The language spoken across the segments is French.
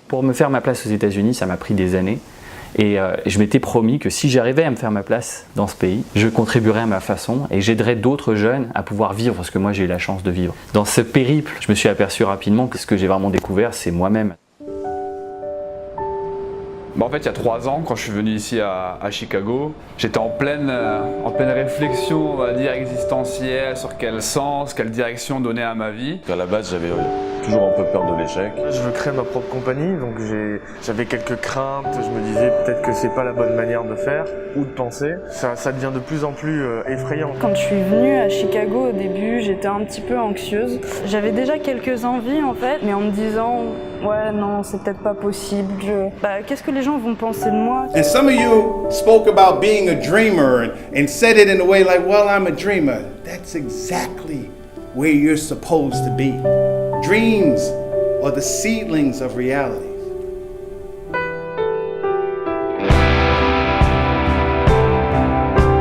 Pour me faire ma place aux États-Unis, ça m'a pris des années. Et je m'étais promis que si j'arrivais à me faire ma place dans ce pays, je contribuerais à ma façon et j'aiderais d'autres jeunes à pouvoir vivre ce que moi j'ai eu la chance de vivre. Dans ce périple, je me suis aperçu rapidement que ce que j'ai vraiment découvert, c'est moi-même. En fait, il y a 3 ans, quand je suis venu ici à Chicago, j'étais en pleine réflexion, on va dire, existentielle sur quel sens, quelle direction donner à ma vie. À la base, j'avais toujours un peu peur de l'échec. Je veux créer ma propre compagnie, donc j'avais quelques craintes. Je me disais peut-être que c'est pas la bonne manière de faire ou de penser. Ça devient de plus en plus effrayant. Quand je suis venue à Chicago au début, j'étais un petit peu anxieuse. J'avais déjà quelques envies en fait, mais en me disant ouais non, c'est peut-être pas possible. Qu'est-ce que les gens vont penser de moi? And some of you spoke about being a dreamer and said it in a way like, well, I'm a dreamer. That's exactly where you're supposed to be. Dreams are the seedlings of reality.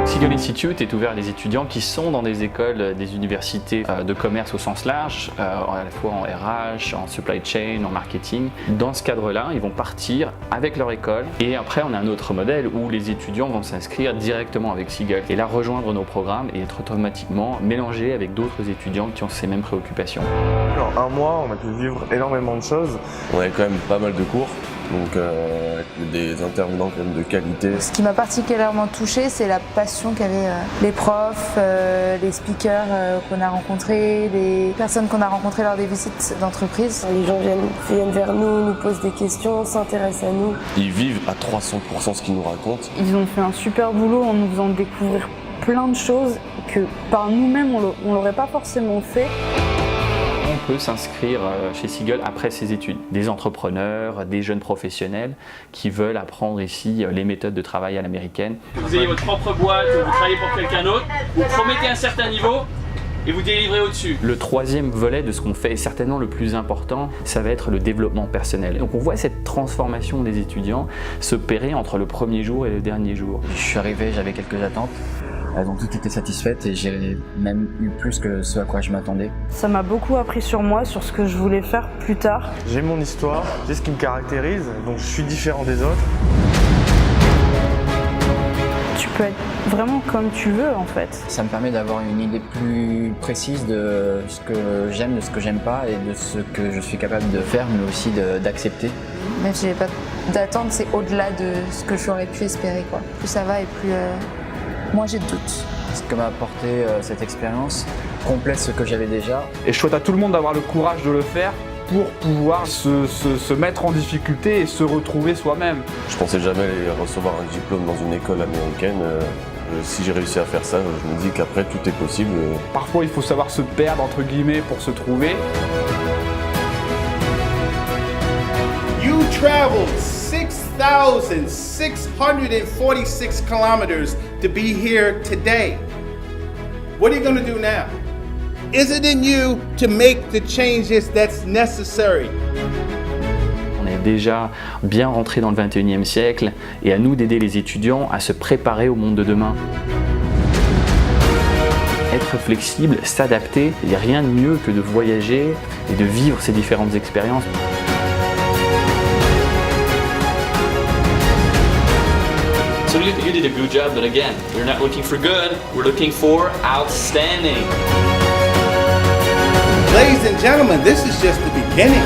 Seagull Institute est ouvert à des étudiants qui sont dans des écoles, des universités de commerce au sens large, à la fois en RH, en supply chain, en marketing. Dans ce cadre-là, ils vont partir avec leur école et après on a un autre modèle où les étudiants vont s'inscrire directement avec Seagull et là rejoindre nos programmes et être automatiquement mélangés avec d'autres étudiants qui ont ces mêmes préoccupations. En 1 mois, on a pu vivre énormément de choses. On avait quand même pas mal de cours, donc avec des intervenants quand même de qualité. Ce qui m'a particulièrement touchée, c'est la passion qu'avaient les profs, les speakers qu'on a rencontrés, les personnes qu'on a rencontrées lors des visites d'entreprise. Les gens viennent vers nous posent des questions, s'intéressent à nous. Ils vivent à 300% ce qu'ils nous racontent. Ils ont fait un super boulot en nous faisant découvrir plein de choses que par nous-mêmes on l'aurait pas forcément fait. On peut s'inscrire chez Seagull après ses études. Des entrepreneurs, des jeunes professionnels qui veulent apprendre ici les méthodes de travail à l'américaine. Vous ayez votre propre boîte, vous travaillez pour quelqu'un d'autre, vous promettez un certain niveau et vous délivrez au-dessus. Le troisième volet de ce qu'on fait, et certainement le plus important, ça va être le développement personnel. Donc on voit cette transformation des étudiants s'opérer entre le premier jour et le dernier jour. Je suis arrivé, j'avais quelques attentes. Donc tout était satisfait et j'ai même eu plus que ce à quoi je m'attendais. Ça m'a beaucoup appris sur moi, sur ce que je voulais faire plus tard. J'ai mon histoire, j'ai ce qui me caractérise, donc je suis différent des autres. Tu peux être vraiment comme tu veux en fait. Ça me permet d'avoir une idée plus précise de ce que j'aime, de ce que j'aime pas et de ce que je suis capable de faire, mais aussi d'accepter. Même si j'ai pas d'attente, c'est au-delà de ce que j'aurais pu espérer, quoi. Plus ça va et plus moins j'ai de doutes. Ce que m'a apporté cette expérience complète ce que j'avais déjà. Et je souhaite à tout le monde d'avoir le courage de le faire pour pouvoir se mettre en difficulté et se retrouver soi-même. Je pensais jamais recevoir un diplôme dans une école américaine. Si j'ai réussi à faire ça, je me dis qu'après tout est possible. Parfois il faut savoir se perdre entre guillemets pour se trouver. You traveled 6,646 kilometers to be here today. What are you going to do now? Is it in you to make the changes that's necessary? On est déjà bien rentré dans le 21e siècle et à nous d'aider les étudiants à se préparer au monde de demain. Être flexible, s'adapter, il n'y a rien de mieux que de voyager et de vivre ces différentes expériences. So you did a good job, but again, we're not looking for good, we're looking for outstanding. Ladies and gentlemen, this is just the beginning.